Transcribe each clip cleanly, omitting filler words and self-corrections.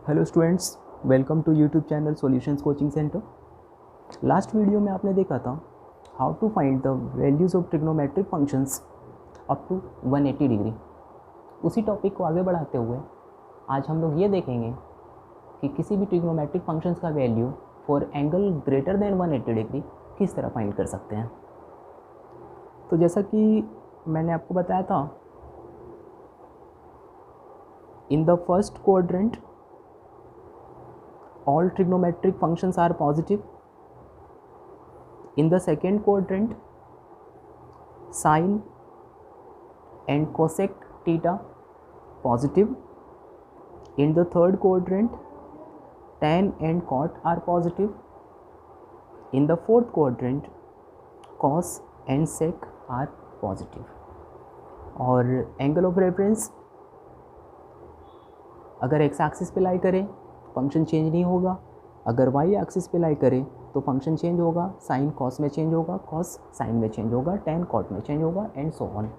Hello students, welcome to YouTube channel solutions coaching centre. Last video में आपने देखा था how to find the values of trigonometric functions up to 180 degree. उसी topic को आगे बढ़ाते हुए आज हम लोग ये देखेंगे कि किसी भी ट्रिग्नोमेट्रिक फंक्शंस का value for angle greater than 180 degree किस तरह फाइंड कर सकते हैं। तो जैसा कि मैंने आपको बताया था, इन the first quadrant all trigonometric functions are positive. In the second quadrant, sine and cosec theta positive. In the third quadrant, tan and cot are positive. In the fourth quadrant, cos and sec are positive. और angle of reference अगर x axis पे लाई करें function change नहीं होगा, अगर Y axis पे लाई करें तो फंक्शन चेंज होगा। साइन कॉस में चेंज होगा, कॉस साइन में चेंज होगा, टेन कॉट में चेंज होगा and so on.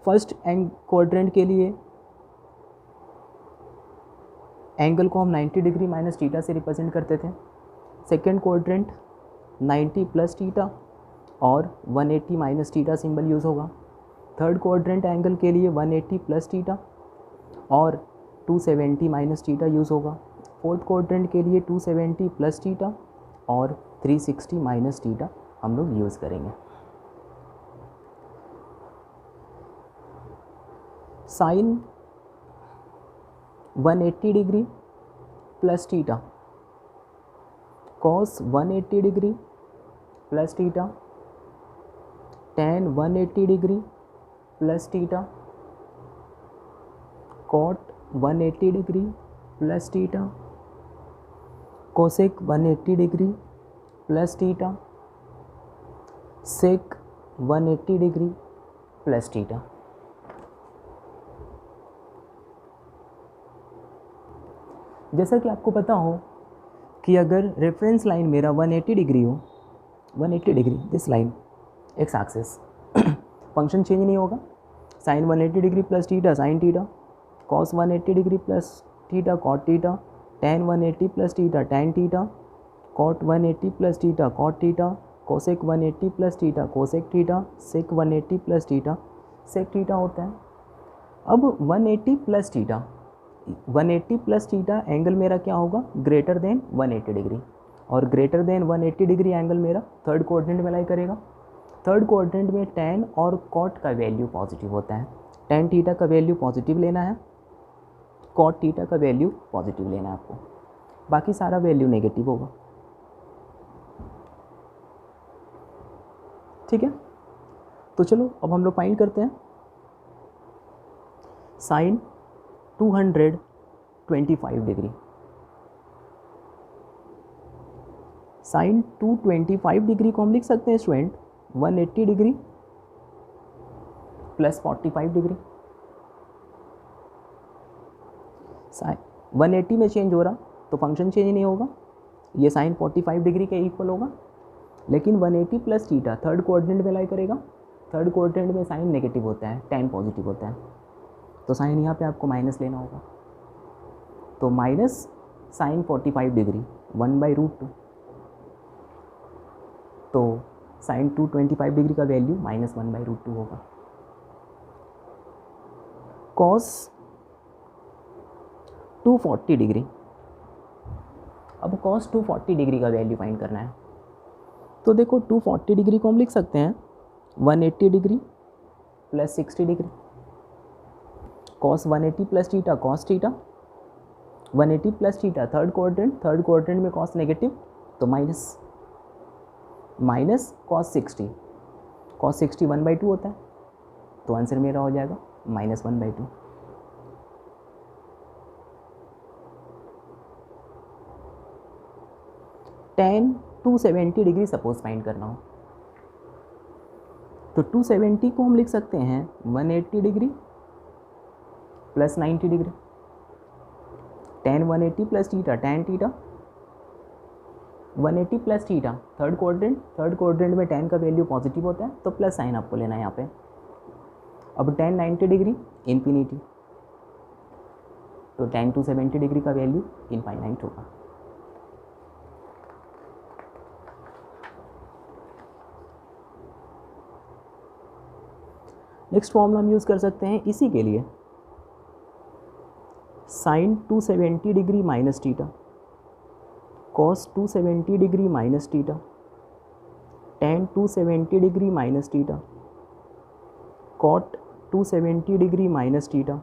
First quadrant के लिए एंगल को हम 90 डिग्री माइनस थीटा से रिप्रेजेंट करते थे। सेकेंड क्वाड्रेंट 90 प्लस थीटा और 180 माइनस थीटा सिंबल यूज़ होगा। थर्ड क्वाड्रेंट एंगल के लिए 180 प्लस थीटा और 270 माइनस थीटा यूज़ होगा। फोर्थ क्वाड्रेंट के लिए 270 प्लस थीटा और 360 माइनस थीटा हम लोग यूज़ करेंगे। Sine 180 degree plus theta, cos 180 degree plus theta, tan 180 degree plus theta, cot 180 degree plus theta, cosec 180 degree plus theta, sec 180 degree plus theta. जैसा कि आपको पता हो कि अगर रेफरेंस लाइन मेरा 180 डिग्री हो, 180 degree this line X axis, function change नहीं होगा। Sine 180 degree plus theta sine theta, cos 180 degree plus theta cot theta, tan 180 plus theta tan theta, cot 180 plus theta cot theta, cosec 180 plus theta cosec theta, sec 180 plus theta sec theta होता है। अब 180 plus theta, 180 plus theta angle मेरा क्या होगा, greater than 180 degree, और greater than 180 degree angle मेरा third quadrant में lie करेगा। थर्ड क्वाड्रेंट में टेन और कॉट का वैल्यू पॉजिटिव होता है। टेन थीटा का वैल्यू पॉजिटिव लेना है, कॉट थीटा का वैल्यू पॉजिटिव लेना है आपको, बाकी सारा वैल्यू नेगेटिव होगा। ठीक है, तो चलो अब हम लोग फाइंड करते हैं साइन 225 डिग्री। साइन 225 डिग्री को हम लिख सकते हैं स्टूडेंट 180 डिग्री प्लस 45 डिग्री। 180 में चेंज हो रहा तो फंक्शन चेंज नहीं होगा, ये साइन 45 डिग्री के इक्वल होगा। लेकिन 180 प्लस थीटा थर्ड क्वाड्रेंट में लाई करेगा, थर्ड क्वाड्रेंट में साइन नेगेटिव होता है, टेन पॉजिटिव होता है, तो साइन यहाँ पे आपको माइनस लेना होगा। तो माइनस साइन 45 डिग्री 1/√2, तो साइन 225 डिग्री का वैल्यू माइनस 1/√2 होगा। कॉस 240 डिग्री, अब कॉस 240 डिग्री का वैल्यू फाइंड करना है। तो देखो 240 डिग्री को हम लिख सकते हैं 180 degree plus 60 degree, cos 180 plus theta cos theta, 180 plus theta third quadrant में कॉस नेगेटिव तो माइनस कॉस 60 1/2 होता है, तो आंसर मेरा हो जाएगा minus 1/2। Ten 270 degree suppose find करना हो तो 270 को हम लिख सकते हैं 180 degree plus 90 degree, ten 180 plus theta tan theta, 180 plus theta third quadrant में टेन का वैल्यू पॉजिटिव होता है तो प्लस साइन आपको लेना है यहाँ पे। अब टेन 90 डिग्री इन्फिनिटी, तो tan 270 डिग्री का वैल्यू इनफाइनाइट होगा। नेक्स्ट फॉर्मूला हम यूज़ कर सकते हैं इसी के लिए, sin 270 degree minus theta, cos 270 degree minus theta, tan 270 degree minus theta, cot 270 degree minus theta,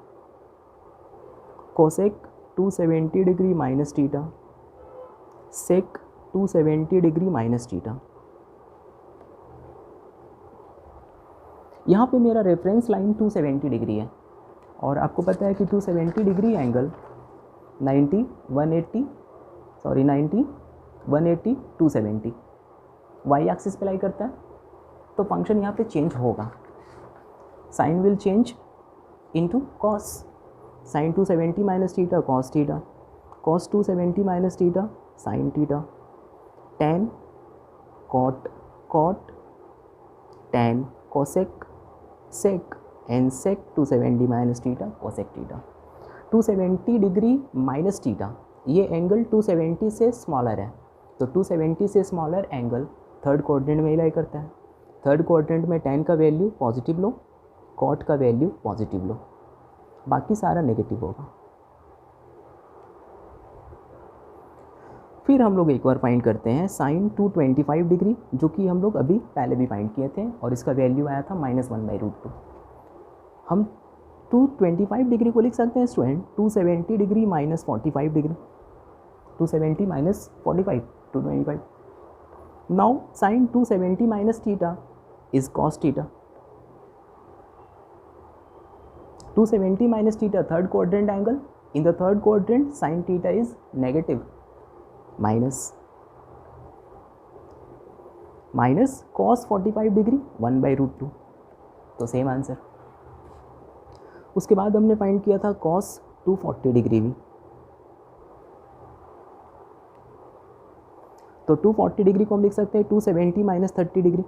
cosec 270 degree minus theta, sec 270 degree minus theta. यहाँ पे मेरा रेफरेंस लाइन 270 डिग्री है और आपको पता है कि 270 डिग्री एंगल 90, 180, 270 वाई एक्सिस पे लाई करता है, तो फंक्शन यहाँ पे चेंज होगा। Sine will change into cos, sine 270 minus theta cos theta, cos 270 minus theta sine theta, tan cot cot, tan cosec sec and sec 270 minus theta cosec theta. 270 degree minus theta, ये angle 270 से smaller है, तो 270 से smaller angle third quadrant में lie करता है। Third quadrant में ten का वैल्यू पॉजिटिव लो, कॉट का वैल्यू पॉजिटिव लो, बाकी सारा नेगेटिव होगा। फिर हम लोग एक बार फाइंड करते हैं साइन 225 डिग्री, जो कि हम लोग अभी पहले भी फाइंड किए थे और इसका वैल्यू आया था -1/√2। हम 225 डिग्री को लिख सकते हैं student 270 degree minus 45 degree, 270 minus 45 225। Now sine 270 minus theta is cos theta, 270 minus theta third quadrant angle, in the third quadrant sine theta is negative, minus cos 45 degree 1/√2, तो सेम आंसर। उसके बाद हमने find किया था cos 240 degree भी, तो 240 degree को हम लिख सकते हैं 270 minus 30 degree,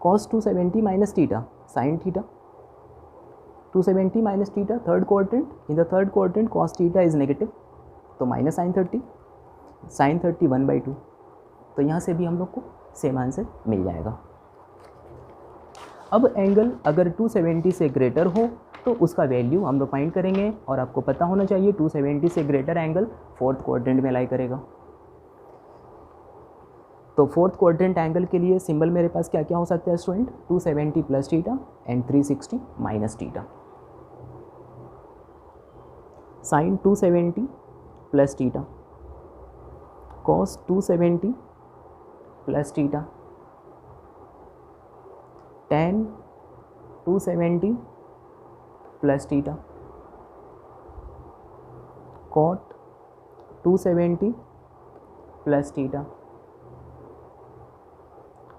cos 270 minus theta sine theta, 270 minus theta third quadrant, in the third quadrant cos theta is negative, तो माइनस साइन 30, साइन 30 1/2, तो यहाँ से भी हम लोग को सेम आंसर मिल जाएगा। अब एंगल अगर 270 से ग्रेटर हो तो उसका वैल्यू हम लोग फाइंड करेंगे, और आपको पता होना चाहिए 270 से ग्रेटर एंगल फोर्थ क्वाड्रेंट में लाई करेगा। तो फोर्थ क्वाड्रेंट एंगल के लिए सिंबल मेरे पास क्या क्या हो सकता है student, 270 plus theta and 360 minus theta. Sine 270 plus theta, cos 270 plus theta, tan 270 plus theta, cot 270 plus theta,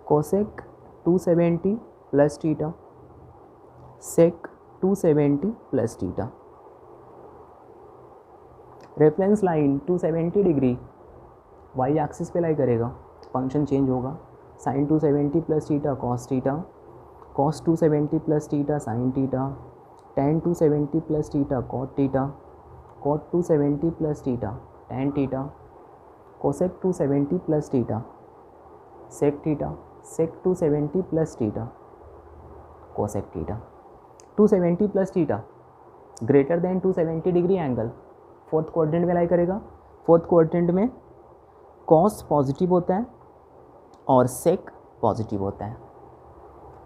cosec 270 plus theta, sec 270 plus theta. Reference line 270 degree Y axis पे lie करेगा, function change होगा, sine 270 plus theta cos theta, cos 270 plus theta sine theta, tan 270 plus theta cot theta, cot 270 plus theta tan theta, cosec 270 plus theta sec theta, sec 270 plus theta cosec theta. 270 plus theta greater than 270 degree angle fourth quadrant में lie करेगा। Fourth quadrant में cos positive होता है और सेक positive होता है,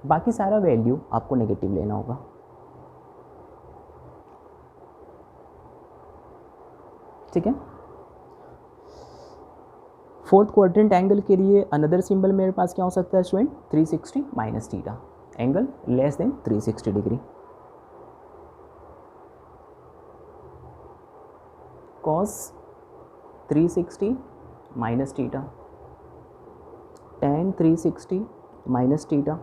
बाकी सारा वैल्यू आपको नेगेटिव लेना होगा। ठीक है, फोर्थ क्वाड्रेंट एंगल के लिए अनदर सिंबल मेरे पास क्या हो सकता है student, 360 minus theta, angle less than 360 degree, cos 360 minus theta, tan 360 minus theta.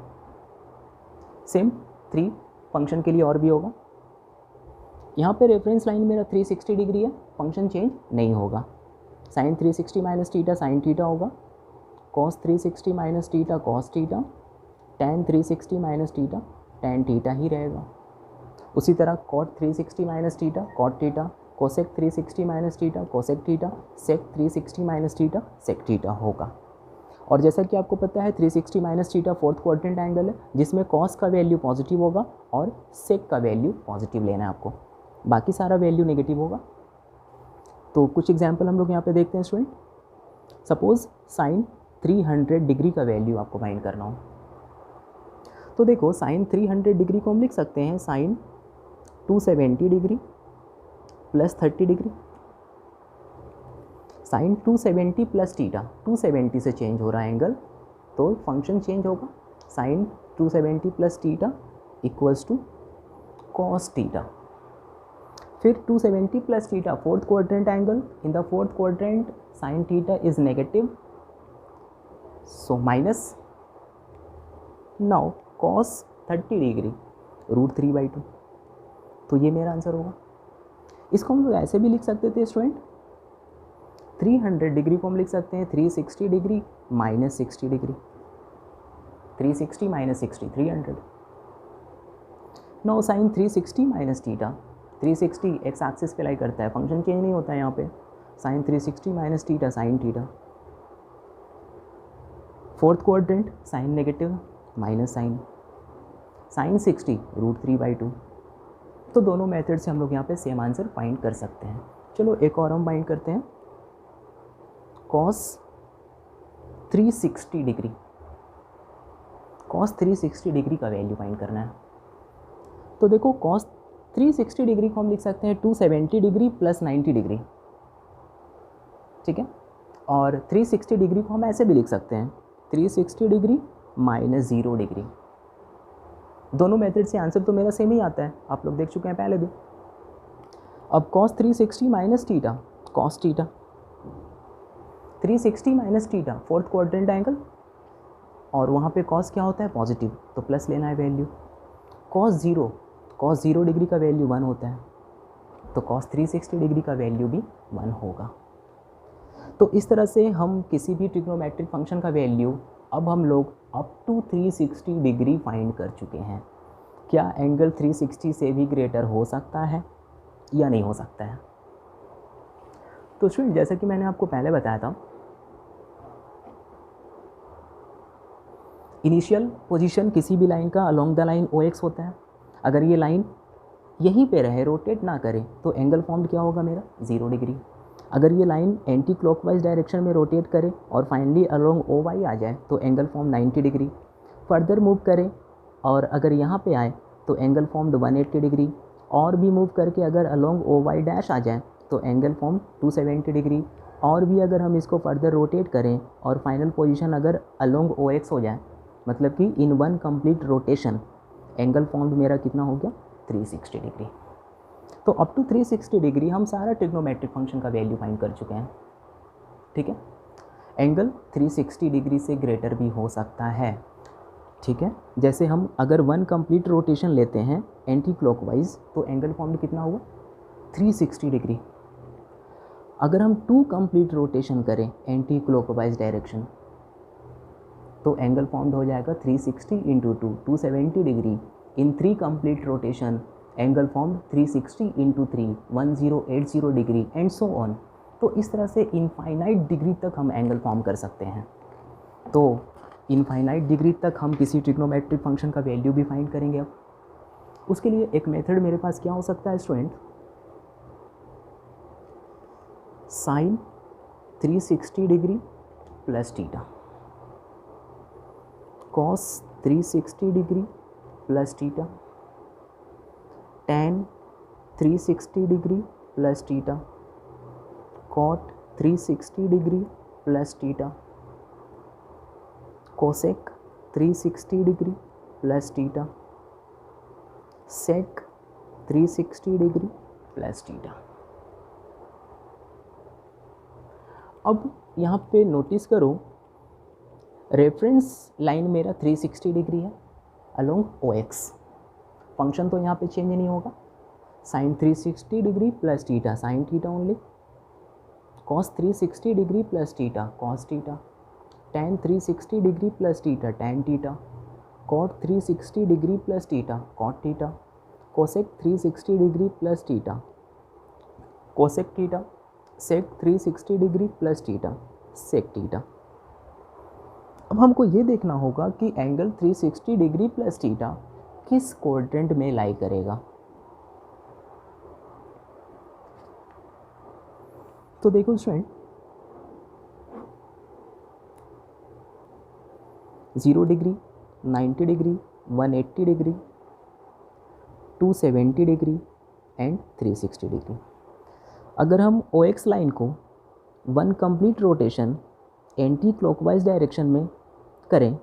Same 3 function के लिए और भी होगा। यहाँ पे रेफरेंस लाइन मेरा 360 डिग्री है, फंक्शन चेंज नहीं होगा, sine 360 minus theta sine theta होगा, cos 360 minus theta cos theta, tan 360 minus theta tan theta ही रहेगा। उसी तरह cot 360 minus theta cot theta, cosec 360 minus theta cosec theta, sec 360 minus theta sec theta होगा। और जैसा कि आपको पता है 360 minus theta fourth quadrant angle है, जिसमें कॉस का वैल्यू पॉजिटिव होगा और सेक का वैल्यू पॉजिटिव लेना है आपको, बाकी सारा वैल्यू नेगेटिव होगा। तो कुछ एग्जाम्पल हम लोग यहाँ पे देखते हैं स्टूडेंट। सपोज साइन 300 डिग्री का वैल्यू आपको फाइंड करना हो, तो देखो साइन 300 डिग्री को हम लिख सकते हैं sine 270 degree plus 30 degree. Sine 270 plus theta, 270 से चेंज हो रहा है एंगल, तो फंक्शन चेंज होगा। Sine 270 plus theta equals to cos theta. फिर 270 plus theta fourth quadrant angle, in the fourth quadrant sine theta is negative, so minus. Now cos 30 degree √3/2, तो ये मेरा आंसर होगा। इसको हम लोग ऐसे भी लिख सकते थे स्टूडेंट, 300 डिग्री को हम लिख सकते हैं 360 degree minus 60 degree, 360 minus 60 300। No sine 360 minus theta, 360 X axis पे लाई करता है, फंक्शन चेंज नहीं होता है यहाँ पे। Sine 360 minus theta sine theta, fourth quadrant sine negative minus sine, sine 60 √3/2। तो दोनों मेथड से हम लोग यहाँ पे सेम आंसर फाइंड कर सकते हैं। चलो एक और हम फाइंड करते हैं, कॉस 360 डिग्री, कॉस 360 डिग्री का वैल्यू फाइंड करना है। तो देखो कॉस 360 डिग्री को हम लिख सकते हैं 270 डिग्री प्लस 90 डिग्री, ठीक है। और 360 डिग्री को हम ऐसे भी लिख सकते हैं 360 डिग्री माइनस 0 डिग्री। दोनों मेथड से आंसर तो मेरा सेम ही आता है, आप लोग देख चुके हैं पहले भी। अब cos 360 minus theta cos theta, 360 minus theta fourth quadrant angle, और वहाँ पे कॉस क्या होता है पॉजिटिव, तो प्लस लेना है वैल्यू। कॉस 0 डिग्री का वैल्यू 1 होता है, तो कॉस 360 डिग्री का वैल्यू भी 1 होगा। तो इस तरह से हम किसी भी ट्रिग्नोमेट्रिक फंक्शन का वैल्यू अब हम लोग अप टू 360 डिग्री फाइंड कर चुके हैं। क्या एंगल 360 से भी ग्रेटर हो सकता है या नहीं हो सकता है? तो स्टूडेंट जैसा कि मैंने आपको पहले बताया था, इनिशियल पोजीशन किसी भी लाइन का अलोंग द लाइन OX होता है। अगर ये लाइन यहीं पे रहे, रोटेट ना करे, तो एंगल फॉर्म्ड क्या होगा मेरा 0 डिग्री। अगर ये लाइन एंटी क्लॉकवाइज डायरेक्शन में रोटेट करे और फाइनली अलोंग OY आ जाए, तो angle form 90 degree. Further move करे और अगर यहाँ पे आए तो एंगल फॉर्म्ड 180 डिग्री, और भी मूव करके अगर अलोंग OY डैश आ जाए तो एंगल फॉर्म 270 डिग्री, और भी अगर हम इसको फर्दर रोटेट करें और फाइनल पोजीशन अगर अलोंग OX हो जाए, मतलब कि in one complete rotation angle formed मेरा कितना हो गया 360 डिग्री। तो अप टू 360 डिग्री हम सारा ट्रिग्नोमेट्रिक फंक्शन का वैल्यू फाइंड कर चुके हैं, ठीक है। एंगल 360 डिग्री से ग्रेटर भी हो सकता है, ठीक है। जैसे हम अगर 1 कंप्लीट रोटेशन लेते हैं एंटी क्लॉकवाइज, तो एंगल फॉर्म्ड कितना हुआ 360 डिग्री। अगर हम 2 कंप्लीट रोटेशन करें एंटी क्लॉकवाइज डायरेक्शन, तो एंगल फॉर्म्ड हो जाएगा 360 into 2 270 degree. In 3 complete rotation angle formed 360 into 3 1080 degree and so on. तो इस तरह से इनफाइनाइट डिग्री तक हम एंगल फॉर्म कर सकते हैं। तो इनफाइनाइट डिग्री तक हम किसी ट्रिग्नोमेट्रिक फंक्शन का वैल्यू भी फाइंड करेंगे। अब उसके लिए एक मेथड मेरे पास क्या हो सकता है student, sine 360 degree plus theta, cos 360 degree plus theta, tan 360 degree plus theta, cot 360 degree plus theta, cosec 360 degree plus theta, sec 360 degree plus theta. अब यहाँ पे नोटिस करो, रेफरेंस लाइन मेरा 360 डिग्री है अलोंग OX। फंक्शन तो यहाँ पे change नहीं होगा, sine 360 degree plus theta sine theta only, cos 360 degree plus theta cos theta, tan 360 degree plus theta tan theta, cot 360 degree plus theta cot theta, cosec 360 degree plus theta, cosec theta, sec 360 degree plus theta, sec theta. अब हमको ये देखना होगा कि angle 360 degree plus theta किस quadrant में lie करेगा। तो देखो student, 0 degree, 90 degree, 180 degree, 270 degree and 360 degree. अगर हम OX लाइन को one complete rotation anti clockwise direction में करें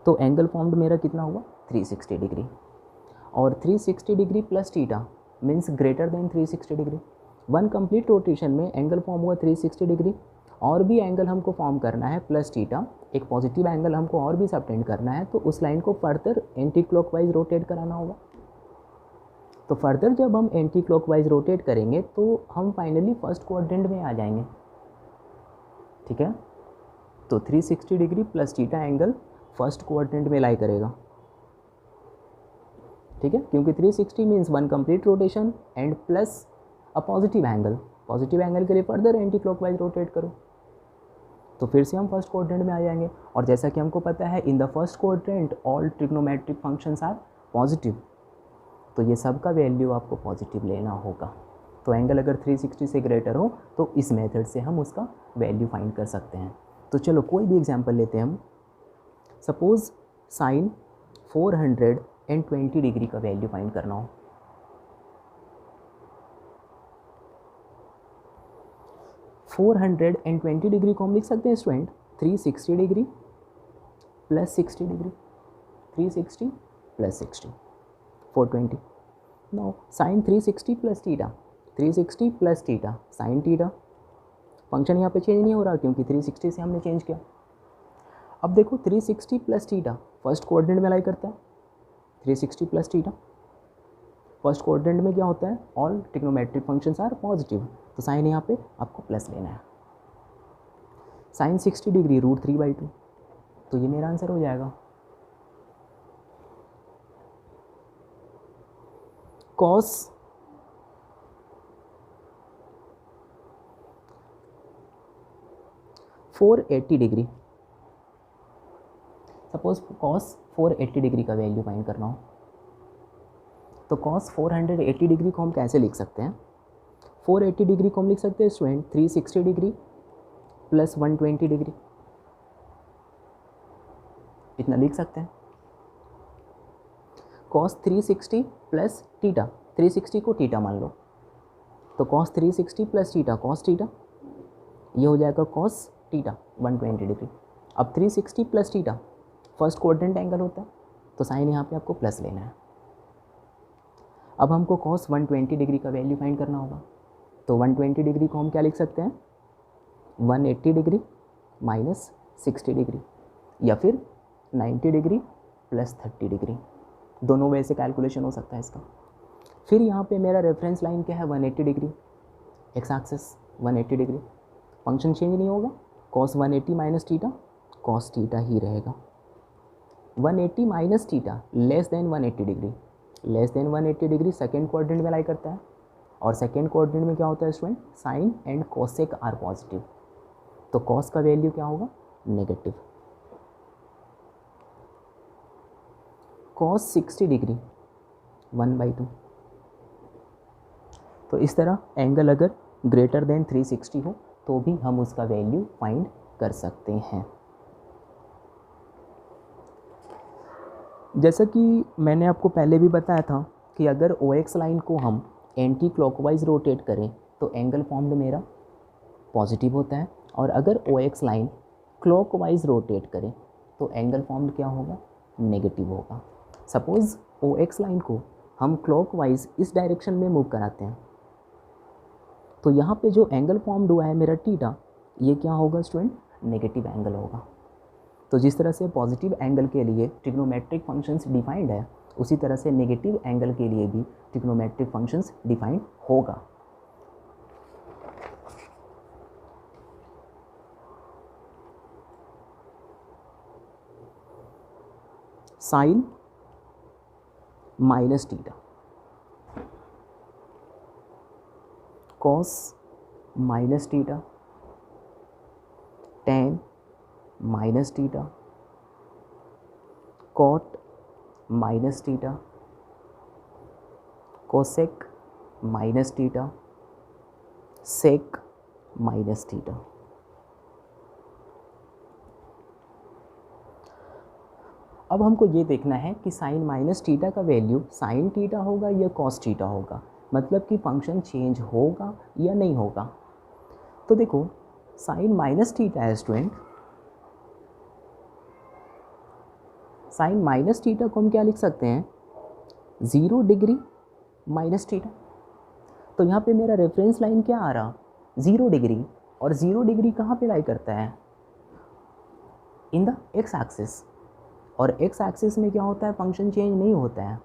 तो एंगल फॉर्म्ड मेरा कितना हुआ 360 डिग्री, और 360 degree plus theta means greater than 360 degree. One complete rotation में एंगल फॉर्म हुआ 360 डिग्री, और भी एंगल हमको फॉर्म करना है प्लस थीटा, एक पॉजिटिव एंगल हमको और भी सबटेंड करना है, तो उस लाइन को फर्दर एंटी क्लॉकवाइज रोटेट कराना होगा। तो फर्दर जब हम एंटी क्लॉकवाइज रोटेट करेंगे तो हम फाइनली फर्स्ट क्वाड्रेंट में आ जाएंगे, ठीक है। तो 360 degree plus theta angle first quadrant में लाई करेगा, ठीक है, क्योंकि 360 means one complete rotation and plus a positive angle, positive angle के लिए फर्दर एंटी क्लॉकवाइज रोटेट करो, तो फिर से हम फर्स्ट क्वाड्रेंट में आ जाएंगे। और जैसा कि हमको पता है in the first quadrant all trigonometric functions are positive, तो ये सब का वैल्यू आपको पॉजिटिव लेना होगा। तो एंगल अगर 360 से ग्रेटर हो तो इस मेथड से हम उसका वैल्यू फाइंड कर सकते हैं। तो चलो कोई भी एग्जांपल लेते हैं हम। सपोज साइन 420 डिग्री का वैल्यू फाइंड करना हो, फोर 420 डिग्री को हम लिख सकते हैं student 360 degree plus 60 degree, 360 plus 60, 420। Now sine 360 plus theta, 360 plus theta sine theta, function यहाँ पे चेंज नहीं हो रहा क्योंकि 360 से हमने चेंज किया। अब देखो 360 प्लस थीटा फर्स्ट कोऑर्डिनेट में लाई करता है, 360 प्लस थीटा फर्स्ट कोऑर्डिनेट में क्या होता है, all trigonometric functions are positive, तो साइन यहाँ पे आपको प्लस लेना है। साइन 60 डिग्री √3/2, तो ये मेरा आंसर हो जाएगा। Cos 480 degree, suppose cos 480 degree का वैल्यू फाइंड करना हो, तो कॉस 480 डिग्री को हम कैसे लिख सकते हैं, 480 डिग्री को हम लिख सकते हैं स्टूडेंट 360 डिग्री प्लस 120 डिग्री, इतना लिख सकते हैं। कॉस 360 प्लस थीटा, 360 को थीटा मान लो, तो cos 360 plus theta cos theta, ये हो जाएगा कॉस थीटा 120 डिग्री। अब 360 plus theta first quadrant angle होता है, तो साइन यहाँ पे आपको प्लस लेना है। अब हमको कॉस 120 डिग्री का वैल्यू फाइंड करना होगा, तो 120 डिग्री को हम क्या लिख सकते हैं, 180 डिग्री माइनस 60 डिग्री, या फिर 90 डिग्री प्लस 30 डिग्री, दोनों वे से कैलकुलेशन हो सकता है इसका। फिर यहाँ पे मेरा रेफरेंस लाइन क्या है 180 degree, X axis 180 degree, function change नहीं होगा, cos 180 minus theta cos theta ही रहेगा। 180 minus theta less than 180 degree, less than 180 degree second quadrant में लाई करता है, और सेकेंड क्वाड्रेंट में क्या होता है student, sine and cosec are positive, तो कॉस का वैल्यू क्या होगा, नेगेटिव। कॉस 60 डिग्री 1/2, तो इस तरह एंगल अगर ग्रेटर देन 360 हो तो भी हम उसका वैल्यू फाइंड कर सकते हैं। जैसा कि मैंने आपको पहले भी बताया था कि अगर OX लाइन को हम एंटी क्लॉकवाइज रोटेट करें तो एंगल फॉर्म्ड मेरा पॉजिटिव होता है, और अगर OX लाइन क्लॉकवाइज रोटेट करें तो एंगल फॉर्म्ड क्या होगा, नेगेटिव होगा। सपोज़ OX लाइन को हम क्लॉकवाइज इस डायरेक्शन में मूव कराते हैं, तो यहाँ पे जो एंगल फॉर्म्ड हुआ है मेरा थीटा, ये क्या होगा स्टूडेंट, नेगेटिव एंगल होगा। तो जिस तरह से पॉजिटिव एंगल के लिए ट्रिग्नोमेट्रिक फंक्शंस डिफाइंड है, उसी तरह से नेगेटिव एंगल के लिए भी ट्रिग्नोमेट्रिक फंक्शंस डिफाइंड होगा। Sine minus theta, cos minus theta, tan minus theta, cot minus theta, cosec minus theta, sec minus theta. अब हमको ये देखना है कि साइन माइनस टीटा का वैल्यू साइन टीटा होगा या कॉस टीटा होगा, मतलब कि फंक्शन चेंज होगा या नहीं होगा। तो देखो साइन माइनस टीटा है स्टूडेंट, साइन माइनस टीटा को हम क्या लिख सकते हैं, 0 डिग्री माइनस टीटा। तो यहाँ पे मेरा रेफरेंस लाइन क्या आ रहा, 0 डिग्री, और 0 डिग्री कहाँ पे लाई करता है, इन द एक्स एक्सिस, और एक्स एक्सिस में क्या होता है, फंक्शन चेंज नहीं होता है।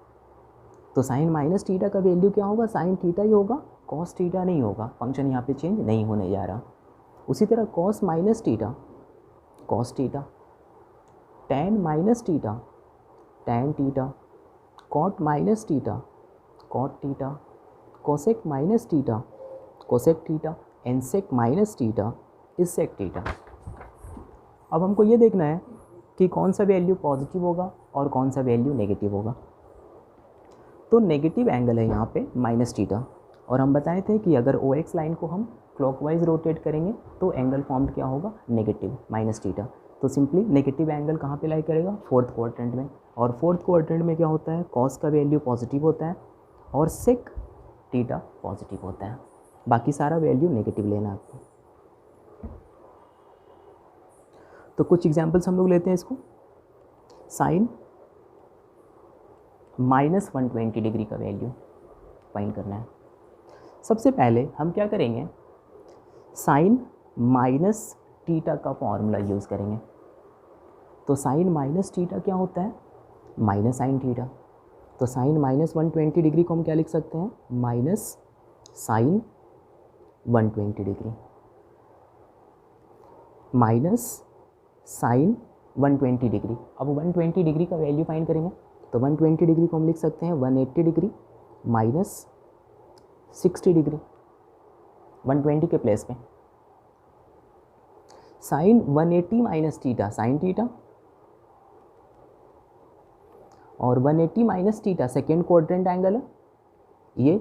तो साइन माइनस टीटा का वैल्यू क्या होगा, साइन टीटा ही होगा, कॉस टीटा नहीं होगा, फंक्शन यहाँ पे चेंज नहीं होने जा रहा। उसी तरह cos minus theta, cos theta, tan minus theta, tan theta, cot minus theta, cot theta, cosec minus theta, cosec theta, and sec minus theta is sec theta. अब हमको ये देखना है कि कौन सा वैल्यू पॉजिटिव होगा और कौन सा वैल्यू नेगेटिव होगा। तो नेगेटिव एंगल है यहाँ पे माइनस टीटा, और हम बताए थे कि अगर ओ एक्स लाइन को हम क्लॉकवाइज रोटेट करेंगे तो एंगल फॉर्म क्या होगा, नेगेटिव माइनस टीटा। तो सिंपली नेगेटिव एंगल कहाँ पे लाई करेगा, फोर्थ क्वाड्रेंट में, और फोर्थ क्वाड्रेंट में क्या होता है, कॉस का वैल्यू पॉजिटिव होता है और सेक टीटा पॉजिटिव होता है, बाकी सारा वैल्यू नेगेटिव लेना है आपको। तो कुछ एग्जांपल्स हम लोग लेते हैं इसको। साइन माइनस 120 डिग्री का वैल्यू फाइंड करना है। सबसे पहले हम क्या करेंगे, साइन माइनस टीटा का फॉर्मूला यूज़ करेंगे। तो साइन माइनस टीटा क्या होता है, माइनस साइन टीटा। तो साइन माइनस 120 डिग्री को हम क्या लिख सकते हैं, minus sine 120 degree, minus sine 120 degree. अब 120 डिग्री का वैल्यू फाइंड करेंगे, तो 120 डिग्री को हम लिख सकते हैं 180 डिग्री माइनस 60 डिग्री, 120 के प्लेस पे। Sine 180 minus theta sine theta, और 180 minus theta second quadrant angle है, ये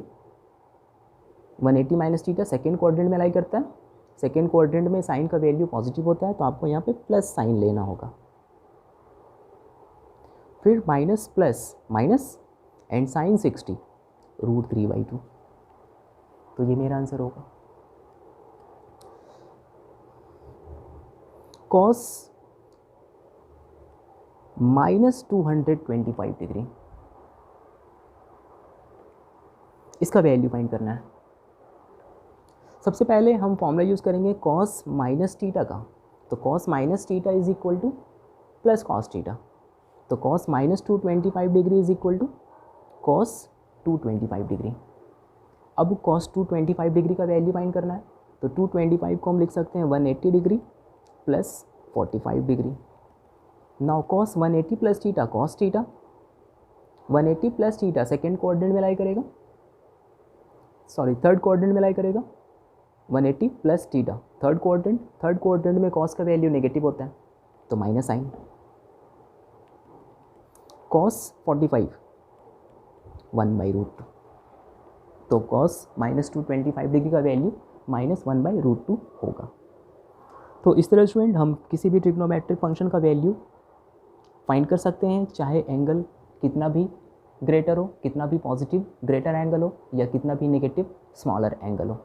180 माइनस टीटा सेकेंड क्वाड्रेंट में लाई करता है। सेकेंड क्वाड्रेंट में साइन का वैल्यू पॉजिटिव होता है, तो आपको यहाँ पे प्लस साइन लेना होगा। फिर minus plus minus and sine 60 √3/2। तो ये मेरा आंसर होगा। कॉस माइनस 225 डिग्री, इसका वैल्यू फाइंड करना है। सबसे पहले हम फॉर्मूला यूज़ करेंगे कॉस माइनस टीटा का। तो cos minus theta is equal to plus cos theta. तो cos minus 225 degree is equal to cos 225 degree. अब कॉस 225 डिग्री का वैल्यू फाइंड करना है, तो 225 को हम लिख सकते हैं 180 degree plus 45 degree. Now cos 180 plus theta cos theta, 180 plus theta second quadrant में लाई करेगा, सॉरी थर्ड क्वाड्रेंट में लाई करेगा, 180 प्लस टीटा थर्ड क्वाड्रेंट में कॉस का वैल्यू नेगेटिव होता है, तो माइनस साइन। कॉस 45 1/√2, तो कॉस माइनस 225 डिग्री का वैल्यू माइनस 1/√2 होगा। तो इस तरह स्टूडेंट हम किसी भी ट्रिग्नोमेट्रिक फंक्शन का वैल्यू फाइंड कर सकते हैं, चाहे एंगल कितना भी ग्रेटर हो, कितना भी पॉजिटिव ग्रेटर एंगल हो, या कितना भी नेगेटिव स्मॉलर एंगल हो।